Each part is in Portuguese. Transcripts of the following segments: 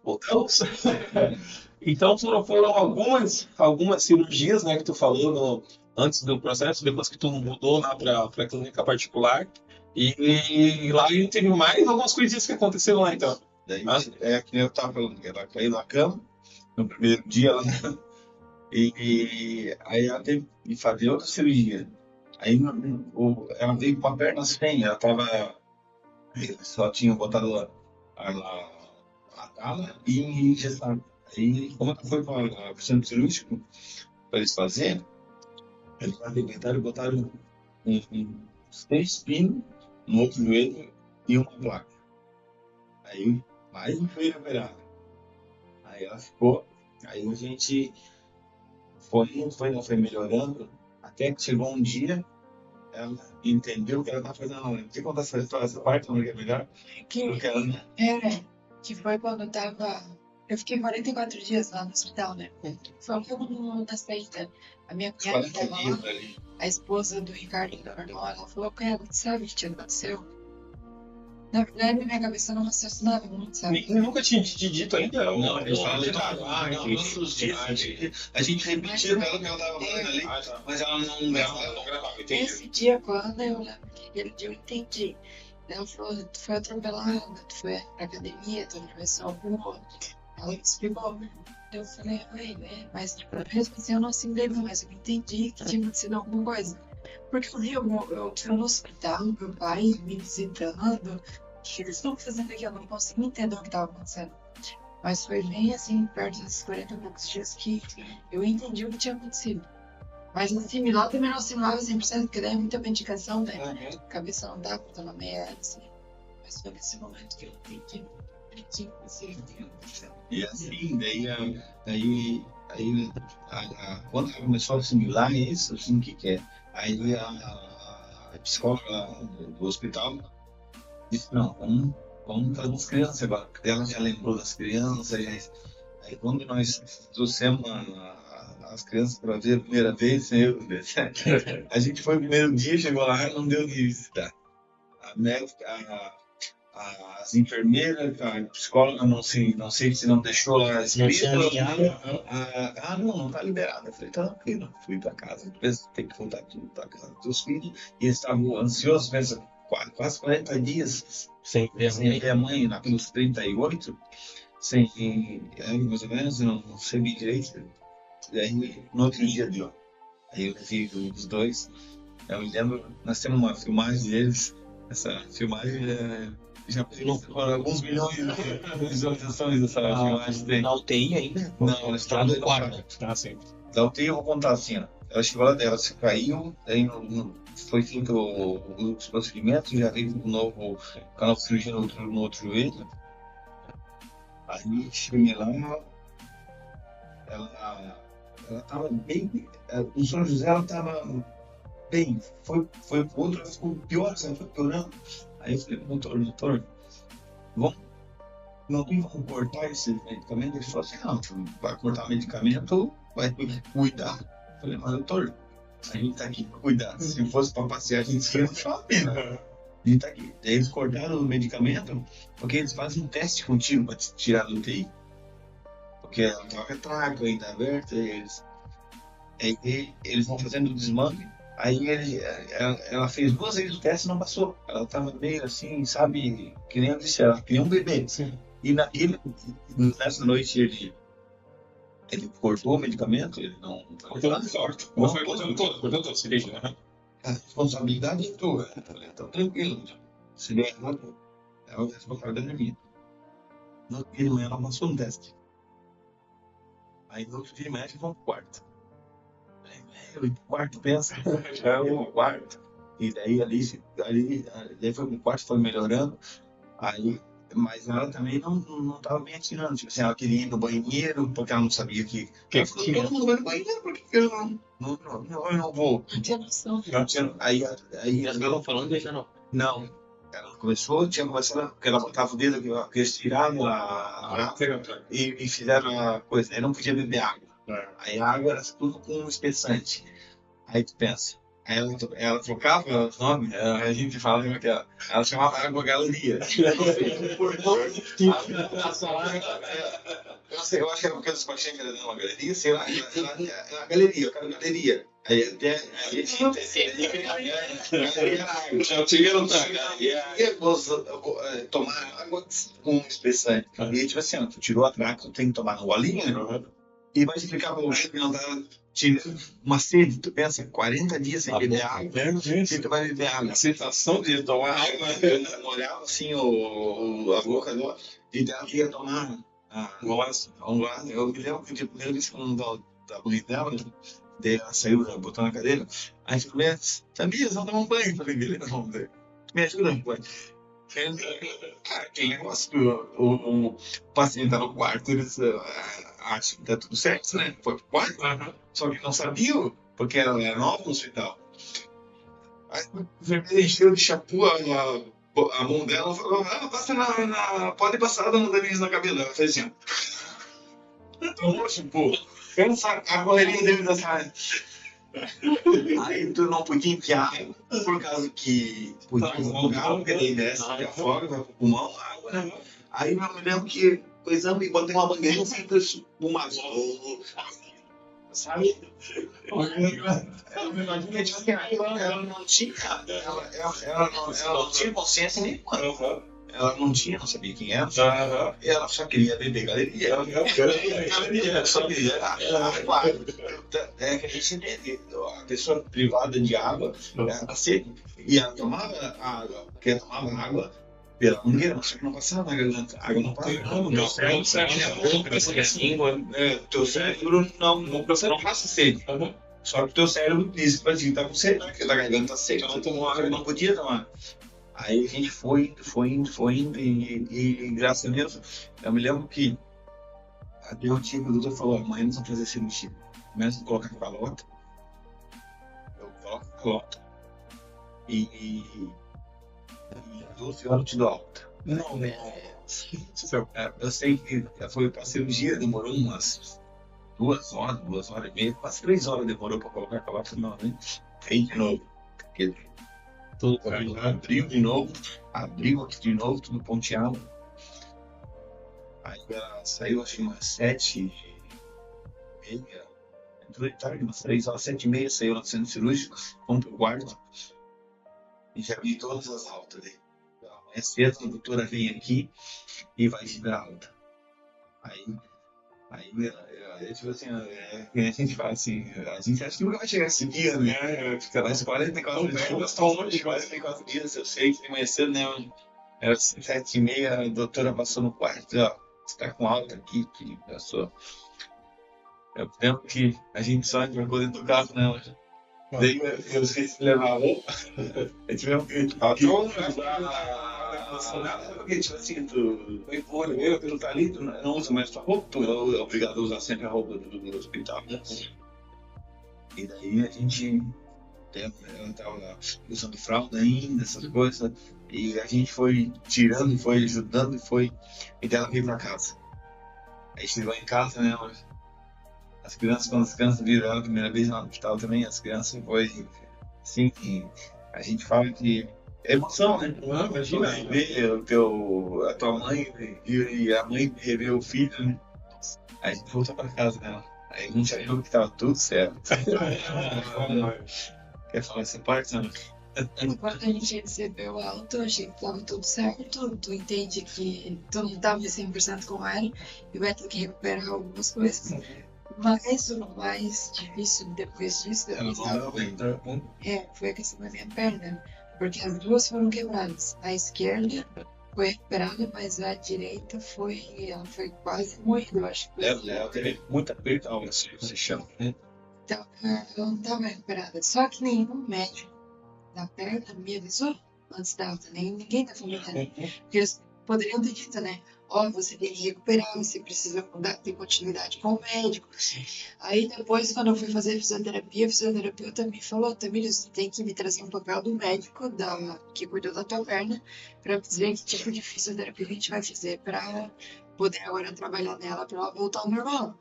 Voltamos. Então foram algumas cirurgias, né, que tu falou antes do processo, depois que tu mudou lá para clínica particular. E lá teve mais algumas coisinhas que aconteceram lá, então. Daí, que nem eu tava falando, que ela caiu na cama no primeiro dia lá, e aí ela teve que fazer outra cirurgia. Aí ela veio com a perna sem, ela tava. Só tinha botado a tala e engessado. Aí, como ela foi para o centro cirúrgico para eles fazerem, eles arrebentaram e botaram uns 3 pinos no outro joelho e uma placa. Aí, mais um joelho operado. Aí ela ficou, aí a gente foi melhorando, até que chegou um dia, ela entendeu o que ela estava fazendo na hora. Deixa eu contar essa parte, não é melhor? Porque ela, Que foi quando eu tava. Eu fiquei 44 dias lá no hospital, né? Foi um da seita. A minha cunhada 40 tava dias lá, ali. a esposa do Ricardo encarnou, ela falou, cunhada, sabe o que tinha aconteceu? Na verdade, na minha cabeça eu não raciocinava muito, sabe? Ninguém nunca tinha te dito ainda? Não, eles não, falam de não, gravar, todos os dias. A gente repetia pra ela o que ela tava falando ali, mas ela não gravava. não gravava, entendi. Esse dia, quando eu lembro que aquele dia eu entendi. Ela falou, tu foi atropelada, tu foi pra academia, tu atravessou a rua. Ela me explicou. Eu falei, mas tipo, mesmo assim eu não assimilei, mas eu entendi que tinha acontecido alguma coisa. Porque eu fui no hospital, meu pai me visitando, o que eles estão fazendo aqui? Eu não consigo entender o que estava acontecendo. Mas foi bem assim, perto dos 40 e poucos dias que eu entendi o que tinha acontecido. Mas assimilar também não assimilava 100%, porque daí é muita medicação, né? A cabeça não dá pra tomar meia assim. Mas foi nesse momento que eu entendi. E assim, quando ela começou a assimilar isso, assim, que é? Aí a psicóloga do hospital disse, não, vamos fazer as crianças agora. Ela já lembrou das crianças, aí quando nós trouxemos as crianças para ver a primeira vez, a gente foi no primeiro dia, chegou lá, não deu de visitar. A médica, as enfermeiras, a psicóloga, não sei se não deixou lá escrito. Não tá liberada. Eu falei, tá tranquilo. Fui pra casa, depois tem que voltar tudo pra casa dos filhos. E eles estavam ansiosos, pensa, quase 40 dias sem ver a mãe, naqueles 38, mais ou menos, eu não sei bem direito. E aí, no outro dia deu. Aí eu vi os dois. Eu me lembro, nós temos uma filmagem deles. Essa filmagem já foram alguns milhões de visualizações dessa filmagem. Na UTI ainda? Não, ela está no quarto. Tá, sim. Da UTI eu vou contar assim, ó. Ela chegou lá dela, se caiu, aí foi feito os procedimentos, já veio com o novo canal de cirurgia no outro joelho. Aí cheguei lá, ela estava bem. O São José ela estava bem. Foi pro outro, ela ficou pior, sabe? Foi piorando. Aí eu falei pro doutor, vamos cortar esse medicamento? Ele falou assim, não, vai cortar o medicamento, vai cuidar. Eu falei, mas doutor, a gente tá aqui pra cuidar. Se fosse pra passear, a gente ia no shopping, né? A gente tá aqui. Daí eles cortaram o medicamento, porque eles fazem um teste contínuo pra te tirar do UTI. Porque ela tava retrátil ainda aberta, eles vão fazendo o desmame. Aí ela fez 2 vezes o teste e não passou. Ela tava meio assim, sabe, que nem eu disse, ela queria um bebê. Sim. E nessa noite ele cortou o medicamento, ele não... Cortou muito forte. Ou foi cortando todo, se deixa, né? A responsabilidade é tua. Eu falei, então tranquilo. Se der errado, é a responsabilidade minha. No outro dia de manhã ela passou no teste. Aí no outro dia de manhã a gente foi pro quarto. O quarto pensa, já é o quarto. E daí daí foi pro quarto, foi melhorando. Aí, mas ela também não tava bem atirando. Tipo assim, ela queria ir no banheiro, porque ela não sabia que ela falou, todo mundo vai no banheiro, por que eu eu não vou? Não tinha noção. Aí Elas estavam falando e já não. não. Ela tinha começado, porque ela botava o dedo que eles tiraram e fizeram a coisa. Aí não podia beber água. Aí a água era tudo com espessante. Aí tu pensa, Aí ela trocava os nomes, a gente falava que ela chamava Água Galeria. Eu não sei por nome. Eu não sei, eu acho que era porque os baixinhos queriam uma galeria, sei lá, era uma galeria, eu quero galeria. Aí até a gente tomar água com espessante. E tipo assim, ó, tu tirou a traca, tu tem que tomar no golinho, né? E vai explicar pra você que não tá tirando uma sede, tu pensa, 40 dias sem beber água, e tu vai beber água. A sensação de tomar água. Eu molhava assim a boca dela, e ela ia tomar um golaço. Eu me lembro que a primeira vez que eu não da mãe dela, daí ela saiu, botou na cadeira, aí eu falei, sabia, só tomar um banho. Eu falei, beleza, vamos ver. Me ajuda, pai. Cara, aquele negócio que o paciente tá no quarto, eles acham que tá tudo certo, né? Foi pro quarto, só que não sabiam, porque ela era nova no hospital. Aí o enfermeiro encheu de shampoo a mão dela e falou, passa pode passar dando Denise na cabelo. Ela fez assim, tomou shampoo. Pensa a correria dele da sala. Aí tu não podia enfiar por causa que podia afogar, porque daí desce, afoga, vai pro pulmão, água, né? Aí eu me lembro que coisamos e botei uma mangueira e sempre uma sabe? Ela não tinha consciência nenhuma. Ela não sabia quem era. E ela só queria beber galeria. Ela só queria água. É que a gente entende. A pessoa privada de água, ela sede. E ela tomava água, porque ela tomava água pela mangueira, só que não passava na garganta. A água não passa. Teu cérebro não passa sede. Só que o teu cérebro diz que tá com sede, porque a garganta tá seca, não tomou água, não podia tomar. Aí a gente foi indo e graças a Deus, eu me lembro que até o dia que o doutor falou, amanhã nós vamos fazer cirurgia. Começa a colocar calota, eu coloco calota e 12 horas eu te dou alta. Não, eu sei que foi pra cirurgia, demorou umas 2 horas e meia, quase 3 horas demorou pra colocar calota novamente. Aí de novo, tudo abriu de novo, abriu aqui de novo, tudo ponteado. Aí ela saiu, acho que umas 7h30, entrou de tarde, umas 3 horas, 7h30, saiu lá do centro cirúrgico, fomos pro quarto e já vi todas as altas ali. Amanhã cedo a doutora vem aqui e vai te dar alta. Aí tipo assim, a gente fala assim, a gente acha que nunca vai chegar esse dia, né? Fica mais 44 dias, eu sei que amanhã cedo, né? Era 7h30, a doutora passou no quarto, ó, você tá com alta aqui, que passou. Eu lembro que a gente só entrou dentro do carro, né? Daí eu esqueci de levar a roupa. A gente mesmo que porque, tipo assim, tu tá ali, tu não usa mais tua roupa, tu é obrigado a usar sempre a roupa do hospital, né? E daí a gente ela tava usando fralda ainda, essas coisas, e a gente foi tirando, foi ajudando, e daí ela veio pra casa. Aí chegou em casa, né? As crianças, quando as crianças viram ela a primeira vez lá no hospital também, as crianças foi assim, a gente fala que é emoção, né? Imagina ver a tua mãe e a mãe rever o filho, né? Aí a gente voltou pra casa dela. Aí a gente achou que tava tudo certo. Quer falar essa parte, né? Quando a gente recebeu a alta, eu achei que tava tudo certo. Tu entende que tu não tava 100% com ela e vai ter que recuperar algumas coisas. Mas o mais difícil depois disso, foi a questão da minha perna. Porque as duas foram quebradas. A esquerda foi recuperada, mas a direita foi quase moída, eu acho. Ela teve muita perda, se chama. Então, ela não estava recuperada. Só que nenhum médico da perna me avisou antes da alta, nem ninguém da família. Porque eles poderiam ter dito, né? Você tem que recuperar, você precisa ter continuidade com o médico. Aí depois, quando eu fui fazer fisioterapia, o fisioterapeuta me falou, Tamires, você tem que me trazer um papel do médico que cuidou da tua perna para dizer que tipo de fisioterapia a gente vai fazer para poder agora trabalhar nela para ela voltar ao normal.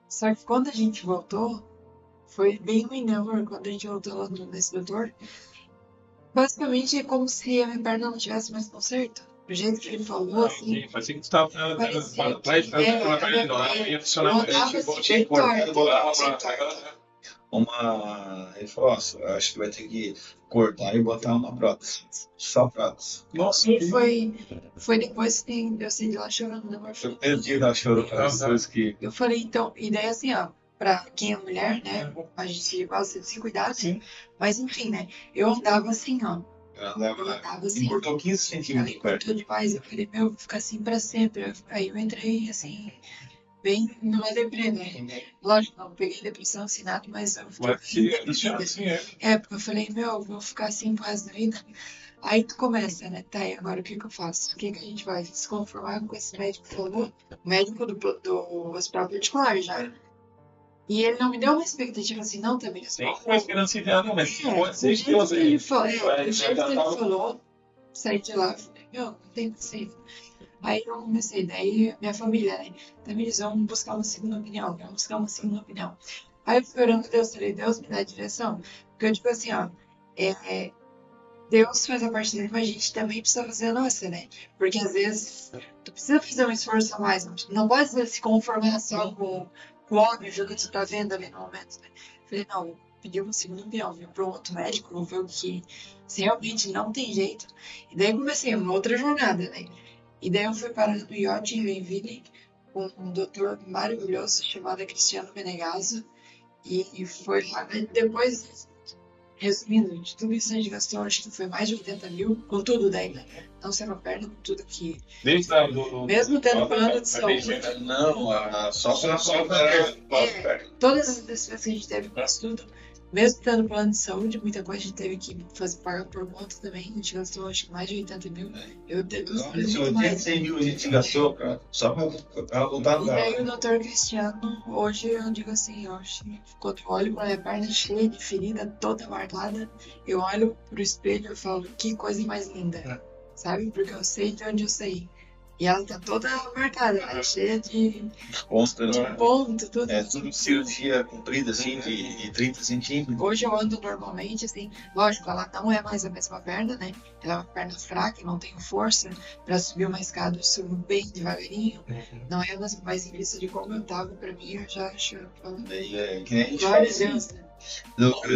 Só que quando a gente voltou, Foi bem ruim, né, amor? Quando a gente voltou lá nesse doutor. Basicamente é como se a minha perna não tivesse mais conserto. Do jeito que ele falou, assim. Sim, parecia que você estava Parecia atrás que da perna, não, eu ia funcionar mais. andava assim, bem torta. Ele falou, nossa, acho que vai ter que cortar e botar uma prótese. Só prótese. Nossa, E foi depois que eu saí de lá chorando, né, amor? Foi o primeiro dia que ela chorou, as coisas que... Eu falei, então, e daí assim, ó, pra quem é mulher, né, a gente gosta de se cuidar, né? Sim. Mas enfim, né, eu andava assim, ó, Ela eu andava assim, ó. encurtou 15 Ela centímetros de perto. encurtou demais, eu falei, meu, vou ficar assim pra sempre. Aí eu entrei, assim, bem numa deprê, né? Lógico, não peguei depressão assim nada, mas eu fiquei Mas que deprimida. assim é. É, porque eu falei, meu, eu vou ficar assim pro resto da vida. Aí tu começa, né? Tá, e agora o que que eu faço? O que que a gente vai se conformar com esse médico falou? O médico do hospital particular já. E ele não me deu uma expectativa assim, não, também. Tem uma esperança ideal, não, mas É, pode do ser que jeito que você. ele falou, Vai, do jeito que ele tava- falou, saí de lá, falei, meu, não tem possível. Aí eu comecei, daí minha família, né? Também eles vão buscar uma segunda opinião, vão buscar uma segunda opinião. Aí eu fui orando a Deus, falei, Deus me dá direção. Porque eu digo assim, ó, Deus faz a parte dele, mas a gente também precisa fazer a nossa, né? Porque às vezes tu precisa fazer um esforço a mais, não pode se conformar só com o óbvio que tu tá vendo ali no momento, né? Falei, não, vou pedir uma segunda opinião, vou para um outro médico, vou ver o que se realmente não tem jeito. E daí comecei uma outra jornada, né? E daí eu fui parar no IOT em Joinville com um doutor maravilhoso chamado Cristiano Menegaso. E foi lá, né? Depois, resumindo, de tudo isso a gente gastou, acho que foi mais de 80 mil, com tudo daí, né? Não só a perna, com tudo que. Desde a do. Mesmo tendo plano de saúde. Não, só Todas as despesas que a gente teve com isso tudo, mesmo tendo plano de saúde, muita coisa a gente teve que fazer pagar por conta também. A gente gastou acho que mais de 80 mil. Eu devo muito mais. 100 mil a gente gastou, cara, só pra ela voltar no E aí carro. o doutor Cristiano, hoje eu digo assim, quando eu olho pra minha perna cheia de ferida, toda marcada, eu olho pro espelho e falo, que coisa mais linda, sabe? Porque eu sei de onde eu saí. E ela tá toda marcada, né? Cheia de Consta, ponto, tudo. é tudo cirurgia comprida, assim, de 30 centímetros. Hoje eu ando normalmente, assim, lógico, ela não é mais a mesma perna, né? Ela é uma perna fraca, não tenho força pra subir uma escada, eu subo bem devagarinho. Não é a mesma, mas em vista de como eu tava, pra mim, eu já acho. Daí que nem a gente Glória a faz, assim, Deus, né?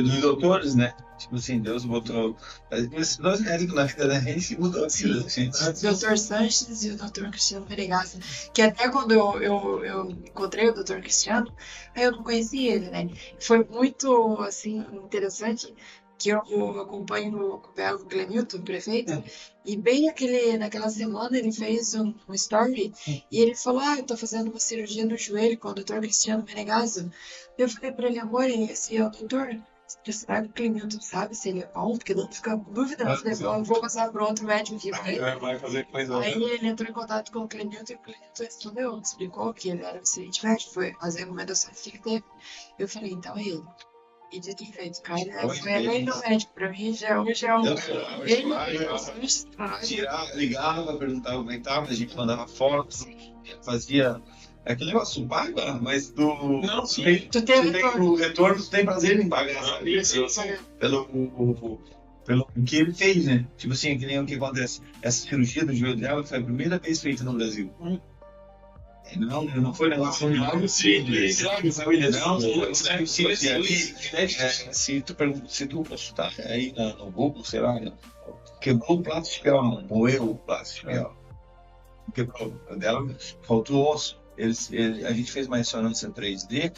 dos doutores, né? Tipo assim, Deus botou. Esses dois médicos na vida da gente mudou a vida da gente. O Dr. Sanches e o Dr. Cristiano Menegasso, que até quando eu encontrei o Dr. Cristiano, aí eu não conhecia ele, né? Foi muito, assim, interessante que eu acompanho o Clenilton, prefeito, e bem naquela semana ele fez um story e ele falou, eu tô fazendo uma cirurgia no joelho com o Dr. Cristiano Menegasso. Eu falei pra ele, amor, esse é o doutor? Será que o Clenilton sabe se ele é bom? Porque não fica com dúvida. Eu falei, eu vou passar para outro médico aqui. Vai fazer coisa. Aí ele entrou em contato com o Clenilton e o Clenilton respondeu, explicou que ele era um excelente médico, foi as recomendações que ele teve. Eu falei, então é ele. E de que feito, o cara foi além do médico, pra mim hoje é um. Ligava, perguntava como é que tava, a gente mandava fotos, fazia. É aquele negócio, paga, mas tu. Não, sim. Tu teve o retorno, tu tem prazer em pagar, sabe? Pelo que ele fez, né? Tipo assim, que nem o que acontece. Essa cirurgia do joelho dela foi a primeira vez feita no Brasil. Não foi negócio de milagre simples. Não, se tu consultar aí no Google, sei lá, quebrou o plástico espiral, não, moeu o plástico espiral. Quebrou dela, faltou osso. A gente fez uma ressonância 3D,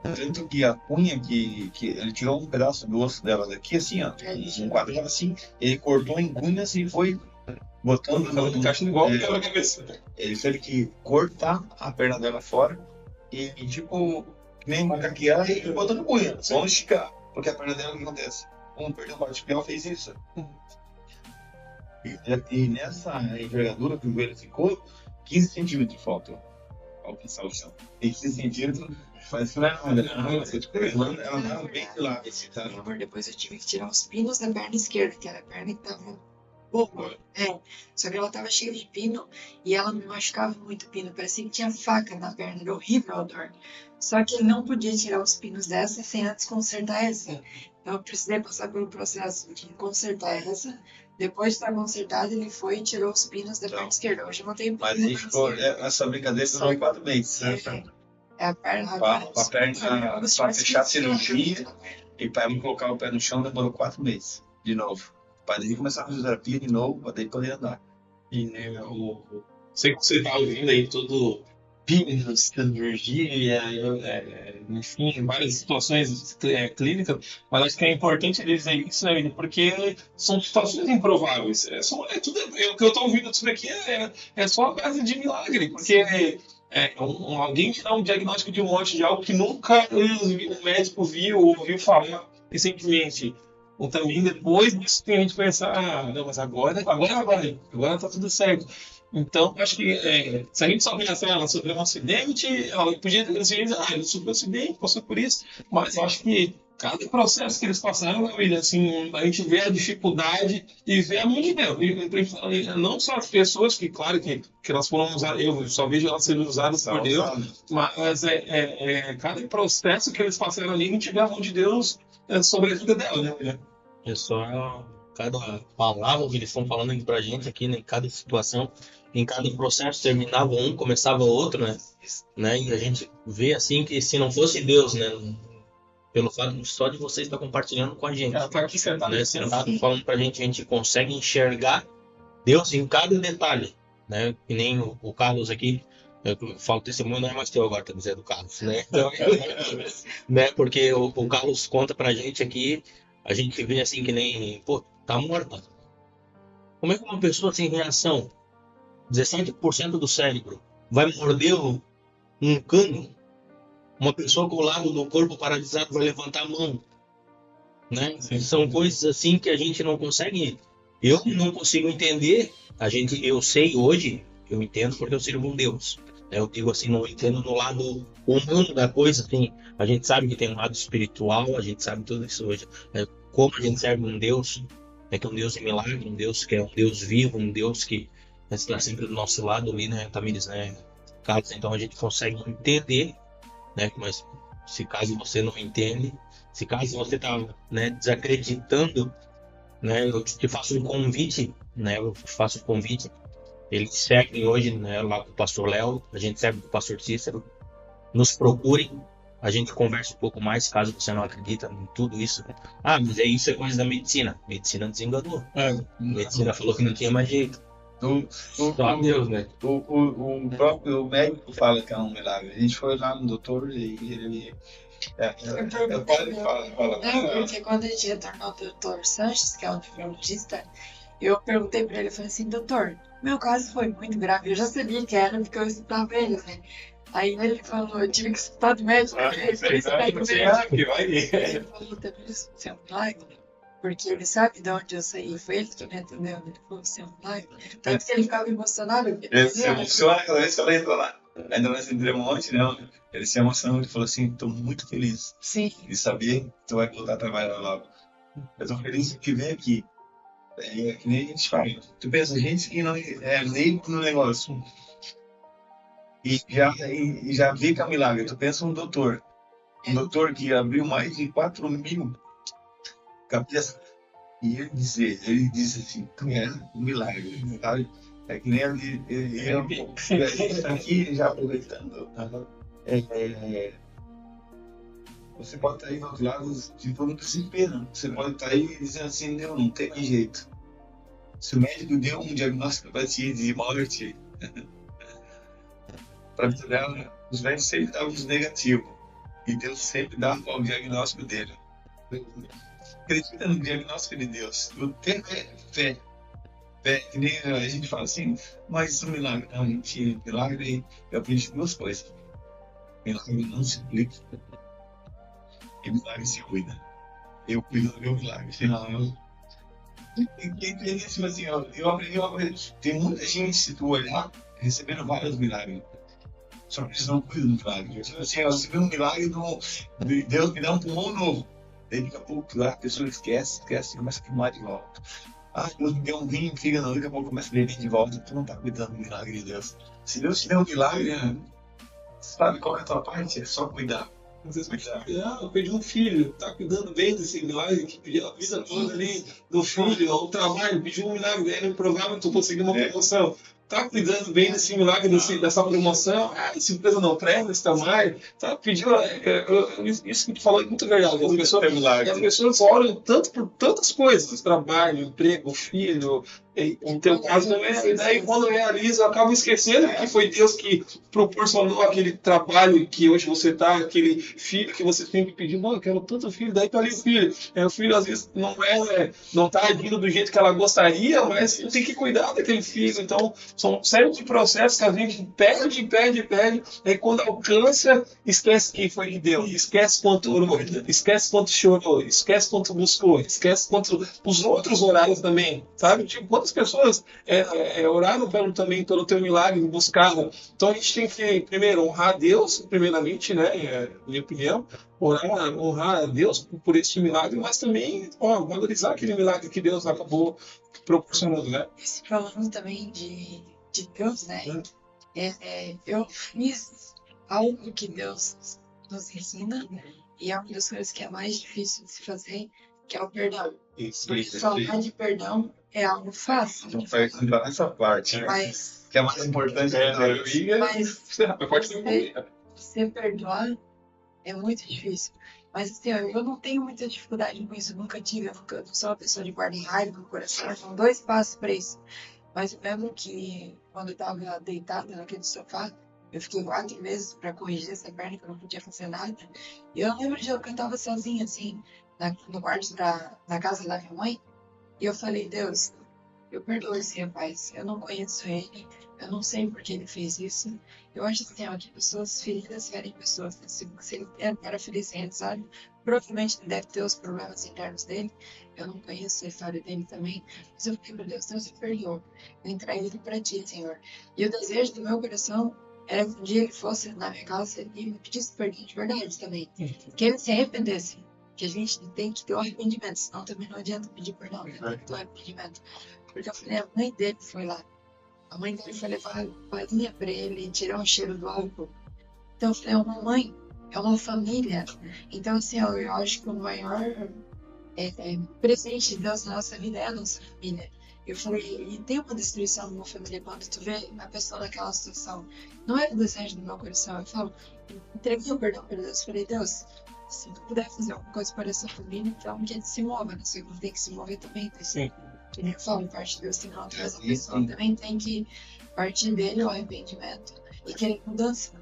tanto que a cunha que ele tirou um pedaço do osso dela daqui, assim, ó, um quadrado assim, ele cortou em cunhas e foi botando no caixa igual quebra-cabeça. Ele teve que cortar a perna dela fora e tipo, nem macaquear e botando cunha. Vamos esticar, porque a perna dela, o que acontece? Perdeu o espiral, fez isso. E nessa envergadura que o joelho ficou, 15 centímetros de falta. Alcançar o chão. E 15 centímetros faz que não é nada. Ela tava bem de lado. Depois eu tive que tirar os pinos da perna esquerda, que era a perna que tava Boa. Só que ela tava cheia de pino e ela me machucava muito o pino. Parecia que tinha faca na perna, era horrível a dor. Só que ele não podia tirar os pinos dessa sem antes consertar essa. Então eu precisei passar pelo processo de consertar essa. Depois de estar consertado, ele foi e tirou os pinos da perna esquerda. Hoje eu não tenho Mas pino aí na perna ficou, esquerda. essa brincadeira durou 4 meses. É a perna Pra agora. perna, pra fechar a cirurgia e pra me colocar o pé no chão demorou 4 meses. De novo. Pra daí começar a fisioterapia de novo, pra daí poder andar. E né, sei que você tá ouvindo aí tudo pinos, cirurgia, enfim, várias situações clínicas, mas acho que é importante dizer isso, né, porque são situações improváveis. O que eu estou ouvindo sobre aqui é só a base de milagre, porque alguém te dá um diagnóstico de morte de algo que nunca um médico viu ou ouviu falar recentemente. Ou também depois disso tem a gente pensar, não, mas agora tá tudo certo. Então, acho que se a gente só pensar, ela sofreu um acidente, ela podia ter decidido, ela sofreu um acidente, passou por isso, mas eu acho que cada processo que eles passaram, William, assim, a gente vê a dificuldade e vê a mão de Deus. E não só as pessoas, que claro que elas foram usadas, eu só vejo elas sendo usadas por Deus, mas cada processo que eles passaram ali, a gente vê a mão de Deus sobre a vida dela, né, William? É só cada palavra que eles estão falando aqui pra gente aqui, né? Em cada situação, em cada processo, terminava um, começava outro, né? E a gente vê assim que se não fosse Deus, né? Pelo fato só de você estar compartilhando com a gente, Ela tá aqui sentada, né? Sentado falando pra gente, a gente consegue enxergar Deus em cada detalhe, né? Que nem o Carlos aqui, eu falo testemunho, não é mais teu agora, tá dizendo do Carlos, né? Então, né? Porque o Carlos conta pra gente aqui, a gente vê assim que nem, pô, tá morta. Como é que uma pessoa sem reação, 17% do cérebro, vai morder um cano? Uma pessoa com o lado do corpo paralisado vai levantar a mão, né? São coisas assim que a gente não consegue, eu não consigo entender. Eu sei hoje, eu entendo porque eu sirvo um Deus. Eu digo assim, não entendo no lado humano da coisa, assim, a gente sabe que tem um lado espiritual, a gente sabe tudo isso hoje. Como a gente serve um Deus, que é um Deus de milagre, um Deus que é um Deus vivo, um Deus que está sempre do nosso lado ali, né, Tamires, né, Carlos? Então a gente consegue entender, né, mas se caso você não entende, se caso você está, né, desacreditando, né, eu te faço um convite, eles seguem hoje, né, lá com o pastor Léo, a gente segue com o pastor Cícero, nos procurem, a gente conversa um pouco mais, caso você não acredita em tudo isso. Ah, mas isso é coisa da medicina. Medicina desenganou. Medicina falou que não tinha mais jeito. Só Deus, né? O próprio médico fala que é um milagre. A gente foi lá no doutor e ele... Fala. Porque quando a gente retornou ao doutor Sanches, que é o nefrologista, eu perguntei pra ele, eu falei assim, doutor, meu caso foi muito grave, eu já sabia que era porque eu escutava ele, né? Aí ele falou, eu tive que escutar do médico, ele falou, também isso é um milagre, porque ele sabe de onde eu saí, foi ele que me atendeu, ele falou, isso é um milagre, tanto que ele ficava emocionado. Ele se emociona cada vez que ela entra lá, ainda mais em Dremonte, não, ele se emocionou, ele falou assim, estou muito feliz. Sim. E sabia que tu vai voltar a trabalhar logo. Eu estou feliz que vem aqui. É que nem a gente fala. Tu pensa, gente que não é leigo no negócio. E já vê que é um milagre. Tu pensa um doutor. Um doutor que abriu mais de 4.000 cabeças. E ele diz assim, tu é um milagre. Sabe? É que nem ele aqui já aproveitando. Você pode estar aí do outro lado de todo desespero. Você pode estar aí dizendo assim, não tem jeito. Se o médico deu um diagnóstico para ti de morte, para a vida dela, os médicos sempre estavam negativos. E Deus sempre dava o diagnóstico dele. Acredita no diagnóstico de Deus. O tempo é fé. Que nem a gente fala assim, mas o milagre, não, gente, milagre, eu aprendi duas coisas. Milagre não se explica. E milagre se cuida. Eu cuido do meu milagre. Assim, eu aprendi. Tem muita gente, se tu olhar, recebendo vários milagres. Só que eles não cuidam do milagre. Assim, eu recebi um milagre de Deus me dá um pulmão novo. Daí daqui a pouco a pessoa esquece e começa a queimar de volta. Deus me deu um rim, fígado, daqui a pouco começa a beber de volta. Tu não tá cuidando do milagre de Deus. Se Deus te deu um milagre, sabe qual é a tua parte? É só cuidar. Vocês eu perdi um filho, tá cuidando bem desse milagre, que pediu a vida toda ali do filho, o trabalho, pediu um milagre, era improvável tu conseguir uma promoção. Tá cuidando bem desse milagre, dessa promoção, essa empresa não presta, esse tamanho, tá, pediu, isso que tu falou é muito verdade, as pessoas oram tanto por tantas coisas, trabalho, emprego, filho, em teu caso não é, e daí quando realiza, acaba esquecendo que foi Deus que proporcionou aquele trabalho que hoje você tá, aquele filho que você sempre pediu, eu quero tanto filho, daí tá ali o filho, o filho às vezes não tá agindo do jeito que ela gostaria, mas tem que cuidar daquele filho, então são séries de processos que a gente pede, aí quando alcança, esquece quem foi de Deus, esquece quanto orou, esquece quanto chorou, esquece quanto buscou, esquece quanto os outros oraram também, sabe? Tipo, quantas pessoas oraram também pelo teu milagre, buscaram. Então a gente tem que, primeiro, honrar a Deus, primeiramente, né? Minha opinião, honrar a Deus por esse milagre, mas também valorizar aquele milagre que Deus acabou proporcionando, né? Falando também de Deus, né? Eu fiz algo que Deus nos ensina e é uma das coisas que é mais difícil de se fazer, que é o perdão. Porque falar de perdão é algo fácil. Então faz essa parte, mas que é mais importante. Você perdoar é muito difícil. Mas assim, eu não tenho muita dificuldade com isso, eu nunca tive, eu não sou uma pessoa de guardar raiva no coração, são 2 passos para isso. Mas eu lembro que quando eu estava deitada naquele sofá, eu fiquei 4 meses para corrigir essa perna, que eu não podia fazer nada. E eu lembro de eu estava sozinha, assim, no quarto na casa da minha mãe, e eu falei, Deus, eu perdoo esse rapaz, eu não conheço ele, eu não sei por que ele fez isso. Eu acho assim, que pessoas feridas ferem pessoas. Se ele era feliz sem sabe? Provavelmente ele deve ter os problemas internos dele. Eu não conheço a história dele também. Mas eu falei, meu Deus, Deus me perdoou. Eu entreguei ele para ti, Senhor. E o desejo do meu coração era que um dia ele fosse na minha casa e me pedisse perdão de verdade também. Que ele se arrependesse. Que a gente tem que ter o arrependimento, senão também não adianta pedir perdão, né? Tem que ter o arrependimento. Porque eu falei, a mãe dele foi lá. A mãe dele foi levar balinha pra ele e tirar o cheiro do álcool. Então eu falei, uma mãe, é uma família. Então assim, eu acho que o maior presente de Deus na nossa vida é a nossa família. Eu falei, e tem uma destruição numa família quando tu vê a pessoa naquela situação. Não é o desejo do meu coração. Eu falo, entreguei o perdão para Deus. Eu falei, Deus, se tu puder fazer alguma coisa para essa família, então que ele se mova, né? Você tem que se mover também. Sim. Que nem eu falo, parte de Deus tem que encontrar essa pessoa. Também tem que partir dele o arrependimento e querer mudança.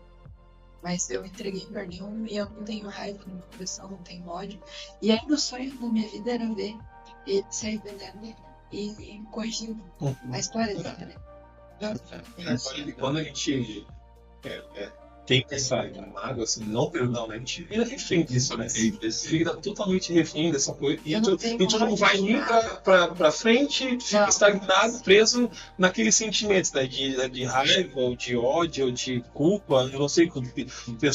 Mas eu entreguei perdão e eu não tenho raiva no meu coração, não tenho ódio. E aí o sonho da minha vida era ver ele se arrependendo e corrigindo a história dele, né? Quando a gente tem essa mágoa, assim, não perdão, né? A gente vira refém disso, né? Fica totalmente refém dessa coisa. E tu não vai nem pra frente, fica estagnado, preso naqueles sentimentos, né? De raiva, ou de ódio, ou de culpa, eu não sei,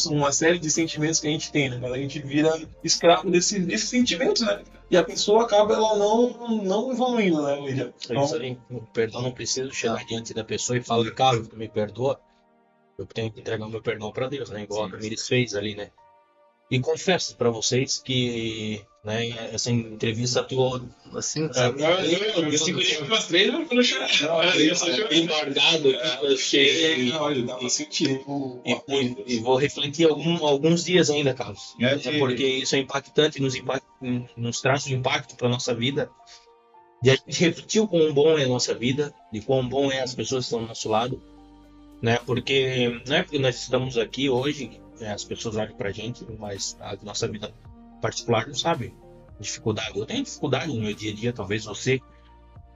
uma série de sentimentos que a gente tem, né? Mas a gente vira escravo desses sentimentos, né? E a pessoa acaba ela não evoluindo, né, William? Então, o perdão não precisa chegar diante da pessoa e falar, Carlos, tu me perdoa. Eu tenho que entregar o meu perdão para Deus, né? Igual a Tamires fez ali, né? E confesso para vocês que, né, essa entrevista atuou assim, sabe? Eu segurei umas 3 minutos no chão. Embargado, eu cheguei. E vou refletir alguns dias ainda, Carlos. Porque isso é impactante, nos traz um impacto para nossa vida. De a gente refletir o quão bom é a nossa vida, de quão bom é as pessoas que estão do nosso lado. Né? Porque não é porque nós estamos aqui hoje, as pessoas olham pra gente, mas a nossa vida particular não sabe dificuldade. Eu tenho dificuldade no meu dia a dia, talvez você,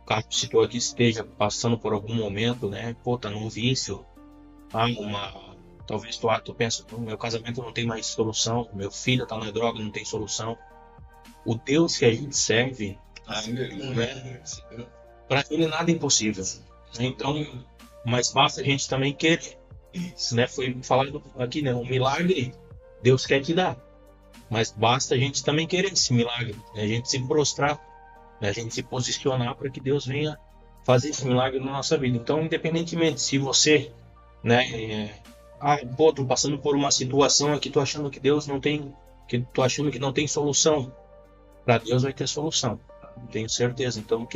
o Carlos citou aqui, esteja passando por algum momento, né? Pô, tá num vício, talvez tu pensa, meu casamento não tem mais solução, meu filho tá na droga, não tem solução. O Deus que a gente serve, né? Para ele nada é impossível. Então, mas basta a gente também querer, né? Foi falado aqui, né? Um milagre Deus quer te dar, mas basta a gente também querer esse milagre, né? A gente se prostrar, né? A gente se posicionar para que Deus venha fazer esse milagre na nossa vida. Então, independentemente se você, né, pô, tô passando por uma situação aqui, tô achando que Deus não tem, tô achando que não tem solução. Para Deus vai ter solução, tenho certeza. Então,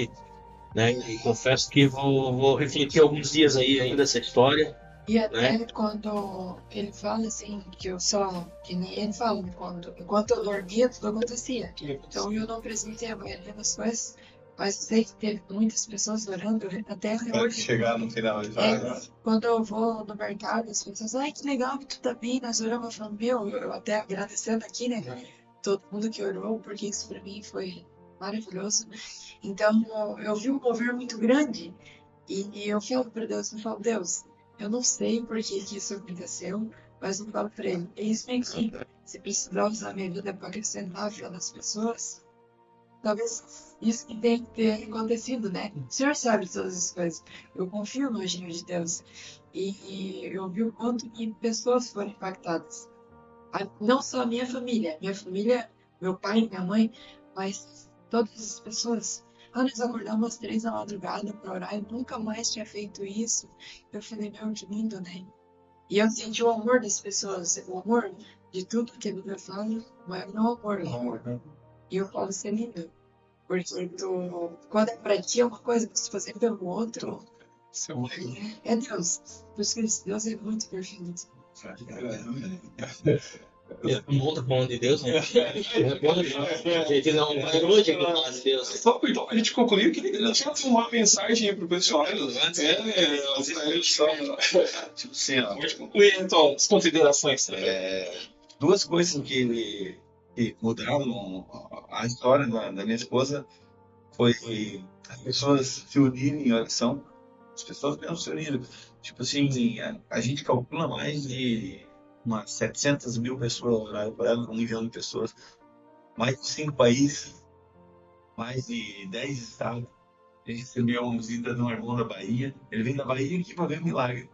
né, e confesso que vou refletir alguns dias aí ainda essa história. E até quando ele fala assim, que eu só, que nem ele fala, enquanto eu dormia, tudo acontecia. Então eu não presenciei a maioria das coisas, mas sei que teve muitas pessoas orando até Para hoje. chegar no final de Quando eu vou no mercado, as pessoas, ai, que legal que tu tá bem, nós oramos, falando, meu, eu até agradecendo aqui, né, todo mundo que orou, porque isso pra mim foi maravilhoso. Então eu vi um mover muito grande, e eu falo pra Deus, eu falo, Deus, eu não sei por que isso aconteceu, mas eu falo pra ele, eis bem aqui, se precisar usar minha vida para acrescentar a vida das pessoas, talvez isso que tem que ter acontecido, né? O Senhor sabe todas as coisas. Eu confio no agir de Deus. E eu vi o quanto que pessoas foram impactadas. Não só a minha família, meu pai, minha mãe, mas todas as pessoas. Nós acordamos às 3 da madrugada para orar. Eu nunca mais tinha feito isso. Eu falei, meu, que lindo, né? E eu senti o amor das pessoas, o amor de tudo que a Bíblia fala, mas não o amor. E eu falo, isso é lindo. Porque quando é pra ti é uma coisa, que você fazer pelo outro, é Deus. Por isso que Deus é muito perfeito. O mundo tá falando de Deus, né? A gente não hoje que fala de Deus. Só então, a gente concluiu, eu queria deixar uma mensagem pro pessoal. Antes, tipo assim, ó, pode concluir, então, as considerações. duas coisas que mudaram a história da minha esposa foi as pessoas se unirem em oração. As pessoas mesmo se uniram. Tipo assim, a gente calcula mais de umas 700 mil pessoas oraram por ela, 1 milhão de pessoas. Mais de 5 países, mais de 10 estados. A gente recebeu uma visita de um irmão da Bahia. Ele veio da Bahia aqui para ver um milagre.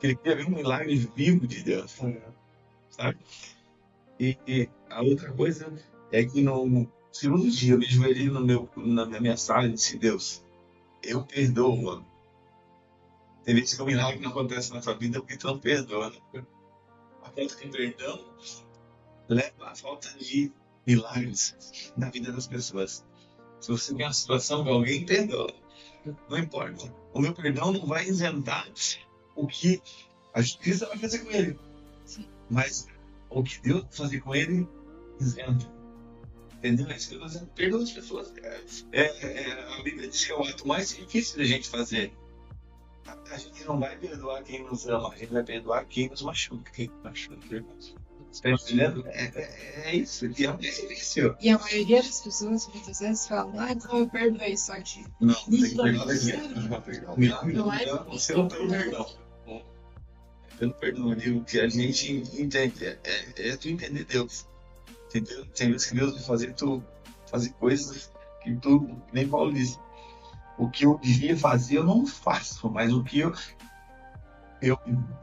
Ele queria ver um milagre vivo de Deus. Sabe? E a outra coisa é que no segundo dia eu me ajoelhei na minha sala e disse, Deus, eu perdoo, mano. Tem vezes que o milagre não acontece na sua vida porque tu não perdoa. A falta de perdão leva à falta de milagres na vida das pessoas. Se você tem uma situação com alguém, perdoa. Não importa. O meu perdão não vai isentar o que a justiça vai fazer com ele. Mas o que Deus vai fazer com ele, isenta. Entendeu? É isso que eu estou dizendo. Perdoa as pessoas. A Bíblia diz que é o ato mais difícil da gente fazer. A gente não vai perdoar quem nos ama, a gente vai perdoar quem nos machuca. Quem machuca. Você está entendendo? É isso. E é difícil. E a maioria das pessoas muitas vezes falam, não, eu perdoei, só que não tem que perdoar. Você não tem perdão. Pelo perdão, o que a gente entende é tu entender Deus. Entendeu? Tem vezes que Deus vai fazer tu fazer coisas que tu, nem Paulo disse, o que eu devia fazer eu não faço, mas o que eu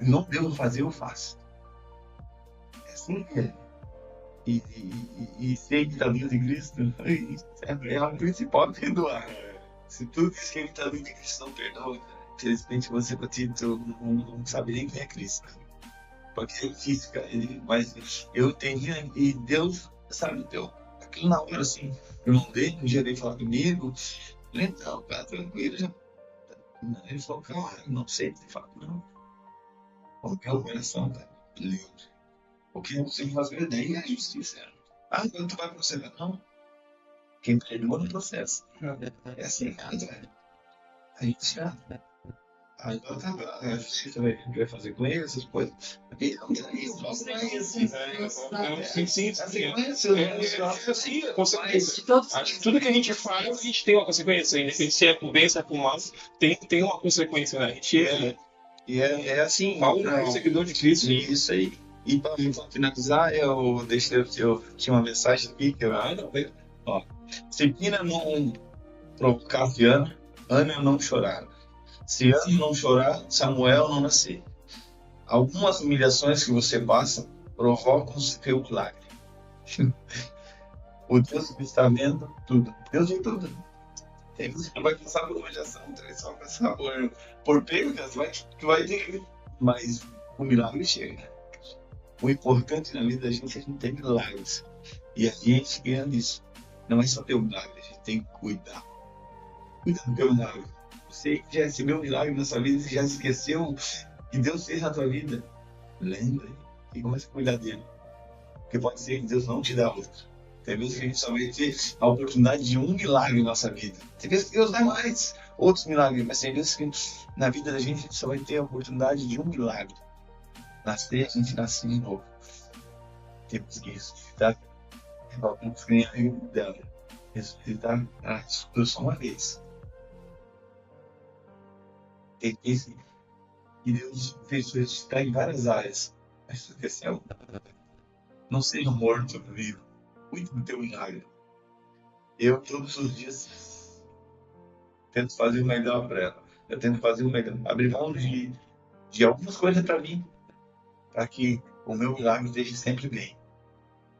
não devo fazer eu faço. É assim que é. E ser imitador de Cristo é o principal, perdoar. Se tu diz que é imitador de Cristo não perdoa, infelizmente você não sabe nem quem é Cristo. Porque é difícil, cara. Mas eu entendi, e Deus, sabe, aquilo na hora assim, eu não dei, um dia veio falar comigo, então, cara, tranquilo, já. Ele falou, cara, não sei o que falar, não. Qualquer operação, tá livre. O que você fazer daí é a justiça. Quando tu vai processar? Não. Quem perdoa no processo. É assim, cara. A gente já. Agora a justiça vai fazer com ele essas coisas. E não tem isso, não tem isso. Sim, a consequência. Acho que tudo que a gente faz, a gente tem uma consequência. Independente se é por bem, se é por mal, tem uma consequência, né? A gente é assim. Paulo é o seguidor de Cristo. Isso aí. E para finalizar, eu tinha uma mensagem aqui que se Pina não provocasse Ana não chorar. Se Ana não chorar, Samuel não nascer. Algumas humilhações que você passa provocam o seu milagre. O Deus que está vendo tudo. Deus vê tudo. Tem vezes que vai passar por humilhação, traição, vai passar por perdas, vai ter. Mas o milagre chega. O importante na vida da gente é a gente ter milagres. E a gente ganha nisso. Não é só ter um milagre, a gente tem que cuidar. Cuida do teu milagre. Você já recebeu um milagre na sua vida e já esqueceu que Deus fez na tua vida. Lembre e comece a cuidar dele. Porque pode ser que Deus não te dá outro. Tem vezes que a gente só vai ter a oportunidade de um milagre na nossa vida. Tem vezes que Deus dá mais outros milagres, mas tem vezes que na vida da gente só vai ter a oportunidade de um milagre. Nascer, a gente nasce de novo. Temos que ressuscitar. Vamos ganhar a vida dela. Ressuscitar só uma vez. Tem esse que Deus fez ressuscitar em várias áreas. Mas esqueceu. Não seja morto, vivo. Cuide do teu milagre. Eu, todos os dias, tento fazer o melhor para ela. Eu tento fazer o melhor. Abrir mão de algumas coisas para mim. Para que o meu milagre esteja sempre bem.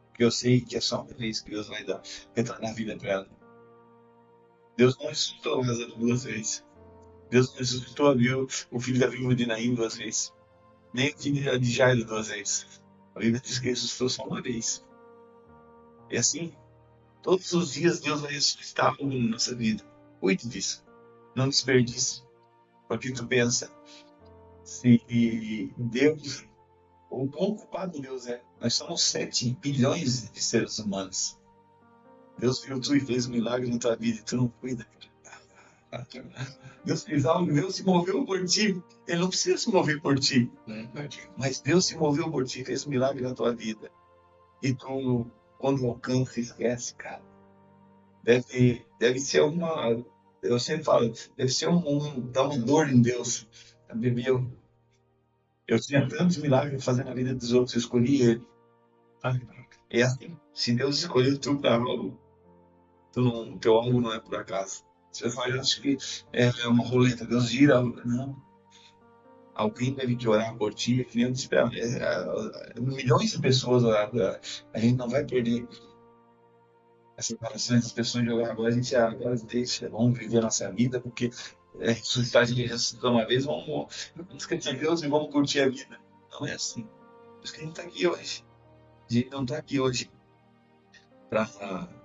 Porque eu sei que é só uma vez que Deus vai dar. Retornar a vida para ela. Deus não ressuscitou Lázaro 2 vezes. Deus não ressuscitou o filho da viúva de Naim 2 vezes. Nem o filho de Jairo 2 vezes. A Bíblia diz que ressuscitou só uma vez. E assim, todos os dias Deus vai ressuscitar algo na nossa vida. Cuide disso. Não desperdice. Porque tu pensa, se Deus, o quão ocupado Deus é. Nós somos 7 bilhões de seres humanos. Deus viu tu e fez um milagre na tua vida e tu não cuida. Deus fez algo, Deus se moveu por ti. Ele não precisa se mover por ti. Mas Deus se moveu por ti, fez um milagre na tua vida. E tu, quando alcança, esquece, cara. Deve ser uma... Eu sempre falo, deve ser dá uma dor em Deus. Eu tinha tantos milagres fazendo na vida dos outros, eu escolhi ele. É assim, se Deus escolheu tu para algo, teu algo não é por acaso. Você fala, eu acho que é uma roleta, Deus gira, não. Alguém deve te orar por ti, que nem eu disse, milhões de pessoas orar por ela. A gente não vai perder essas orações das pessoas de orar. Agora a gente deixa, vamos viver a nossa vida, porque ressuscitar, a gente ressuscitou uma vez, vamos esquecer Deus e vamos curtir a vida. Não é assim. Por isso que a gente está aqui hoje. A gente não está aqui hoje para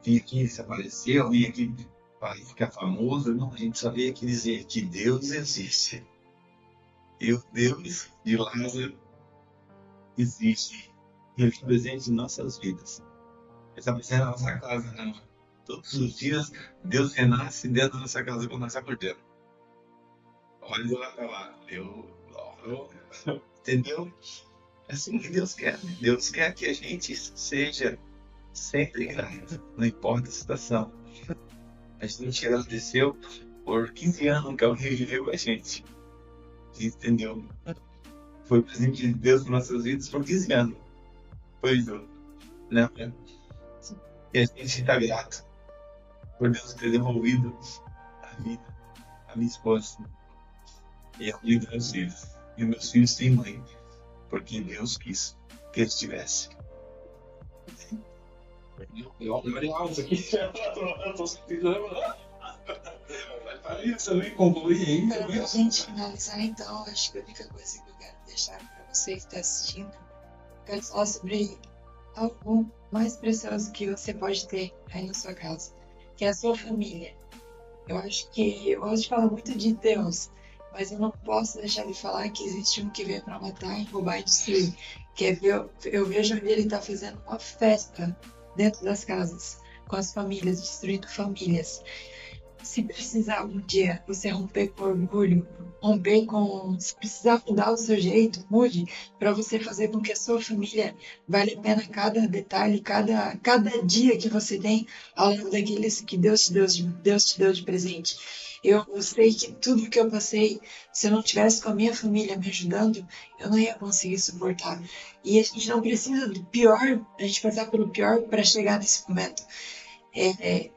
vir aqui se aparecer, ou vir aqui para ficar famoso. Não, a gente só veio aqui dizer que Deus existe. E o Deus de Lázaro existe. E Ele está presente em nossas vidas. Ele está presente na nossa casa, né? Todos os dias Deus renasce dentro da nossa casa quando nós acordamos. Olha lá para lá. Entendeu? É assim que Deus quer. Deus quer que a gente seja sempre grato, não importa a situação. A gente agradeceu por 15 anos que alguém viveu com a gente. Entendeu? Foi o presente de Deus para nossas vidas por 15 anos. Foi isso, né? E a gente está grato por Deus ter devolvido a vida à minha esposa e a vida dos meus filhos. E meus filhos têm mãe, porque Deus quis que eles tivessem. Eu aqui. Eu tô sentindo. Você nem concluir ainda. Para a gente finalizar, então, acho que a única coisa que eu quero deixar para você que está assistindo, eu quero falar sobre algo mais precioso que você pode ter aí na sua casa, que é a sua família. Eu acho que eu gosto de falar muito de Deus, mas eu não posso deixar de falar que existe um que veio para matar, roubar e destruir. Eu vejo onde ele está fazendo uma festa dentro das casas, com as famílias, destruindo famílias. Se precisar algum dia você romper com orgulho, se precisar mudar o seu jeito, mude, para você fazer com que a sua família vale a pena cada detalhe, cada dia que você tem ao longo daqueles que Deus te deu de presente. Eu sei que tudo que eu passei, se eu não tivesse com a minha família me ajudando, eu não ia conseguir suportar. E a gente não precisa do pior, a gente passar pelo pior para chegar nesse momento.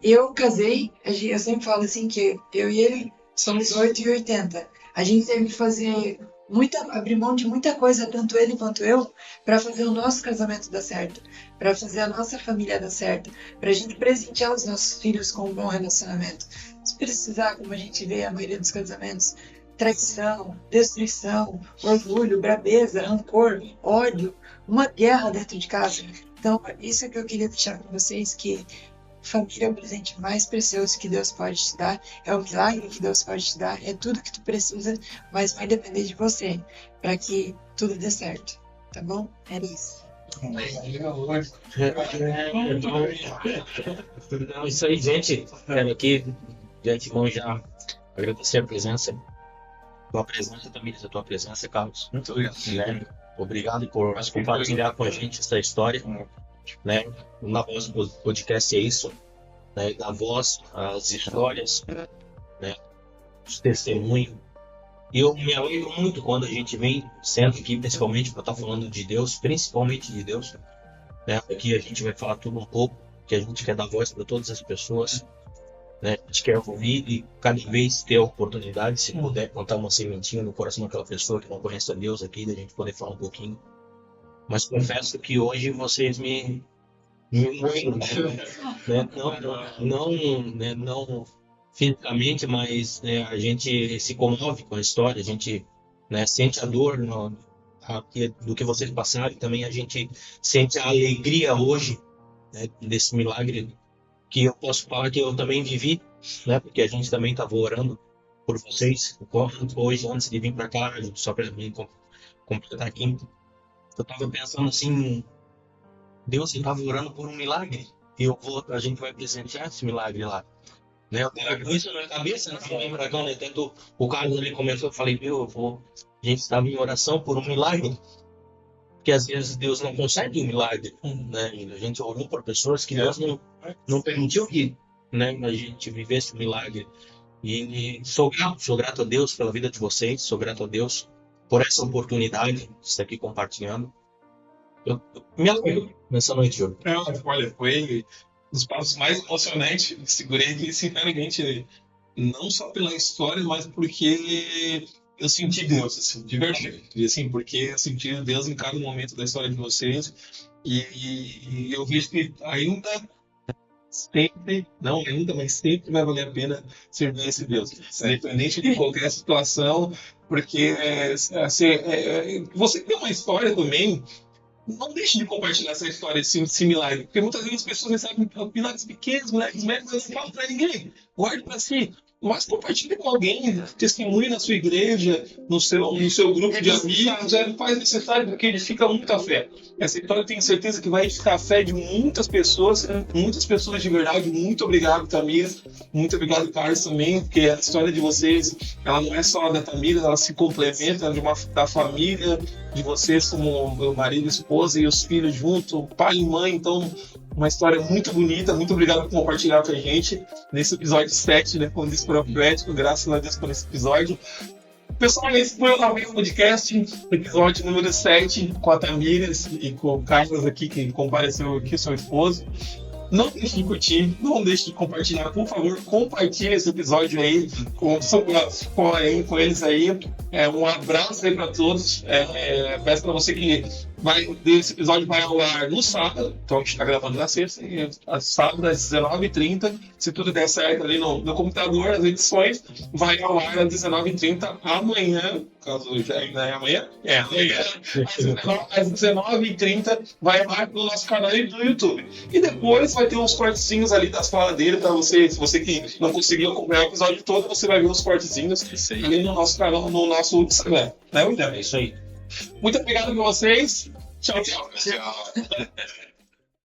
Eu casei, eu sempre falo assim que eu e ele somos 8 e 80. A gente teve que abrir mão de muita coisa, tanto ele quanto eu, para fazer o nosso casamento dar certo, para fazer a nossa família dar certo, para a gente presentear os nossos filhos com um bom relacionamento. Se precisar, como a gente vê a maioria dos casamentos, traição, destruição, orgulho, brabeza, rancor, ódio, uma guerra dentro de casa. Então, isso é que eu queria deixar para vocês, que família é o presente mais precioso que Deus pode te dar, é o milagre que Deus pode te dar, é tudo que tu precisa, mas vai depender de você, para que tudo dê certo, tá bom? Era isso. Então, isso aí, gente. Quero aqui, de antemão, já agradecer a presença. Tua presença também, a tua presença, Carlos. Muito obrigado. Né? Obrigado por compartilhar com a gente essa história. Né? Na voz do podcast é isso. Né? Da voz, as histórias, né? Os testemunhos. E eu me alegro muito quando a gente vem sendo aqui, principalmente para estar falando de Deus, principalmente de Deus. Né? Aqui a gente vai falar tudo um pouco, que a gente quer dar voz para todas as pessoas. Né? A gente quer ouvir e cada vez ter a oportunidade, se puder, plantar uma sementinha no coração daquela pessoa que não conhece a Deus aqui, da gente poder falar um pouquinho. Mas confesso que hoje vocês me moem, né? Não fisicamente, mas né, a gente se comove com a história, a gente né, sente a dor do que vocês passaram e também a gente sente a alegria hoje né, desse milagre que eu posso falar que eu também vivi, né? Porque a gente também estava orando por vocês hoje, antes de vir para cá, só para mim completar aqui. Eu estava pensando assim, Deus estava orando por um milagre e a gente vai presentear esse milagre lá. Né? Eu tava com isso na minha cabeça, né? Né? Tanto o Carlos ali começou, eu falei, a gente estava em oração por um milagre. Porque às vezes Deus não consegue um milagre, né? A gente orou por pessoas que Deus não permitiu que né, a gente vivesse um milagre. E sou grato a Deus pela vida de vocês, sou grato a Deus por essa oportunidade de estar aqui compartilhando. Eu me alegro nessa noite, Júlio. Olha, foi um dos passos mais emocionantes. Segurei aqui, sinceramente, não só pela história, mas porque eu senti Deus, assim, de verdade. E, assim, porque eu senti Deus em cada momento da história de vocês. E eu vejo que ainda sempre, não ainda, mas sempre vai valer a pena servir esse Deus. Independente de qualquer situação, porque você tem uma história também. Não deixe de compartilhar essa história similar, porque muitas vezes as pessoas recebem milagres pequenos, milagres médicos, mas não falam para ninguém. Guarde para si. Mas compartilhe com alguém, testemunhe na sua igreja, no seu grupo de amigos, faz necessário, porque edifica muita fé. Essa história eu tenho certeza que vai edificar a fé de muitas pessoas de verdade. Muito obrigado, Tamires. Muito obrigado, Carlos, também, porque a história de vocês, ela não é só da Tamires, ela se complementa da família de vocês, como meu marido, esposa e os filhos junto, pai e mãe. Então, uma história muito bonita. Muito obrigado por compartilhar com a gente nesse episódio 7, né, com Disco Profético. Graças a Deus por esse episódio. Pessoal, esse foi o Lamento Podcast, episódio número 7, com a Tamires e com o Carlos aqui, que compareceu aqui, seu esposo. Não deixe de curtir, não deixe de compartilhar, por favor, compartilhe esse episódio aí com eles aí. Um abraço aí para todos. Peço para você que esse episódio vai ao ar no sábado, então a gente está gravando na sexta, e sábado às 19h30. Se tudo der certo ali no computador, as edições vai ao ar às 19h30 amanhã. Caso já é amanhã? Amanhã. Às 19h30 vai ao ar no nosso canal do YouTube. E depois vai ter uns cortezinhos ali das falas dele para você. Se você que não conseguiu acompanhar o episódio todo, você vai ver os cortezinhos ali no nosso canal, no nosso Instagram. Né, William? É isso aí. Muito obrigado por vocês. Tchau, tchau. Tchau.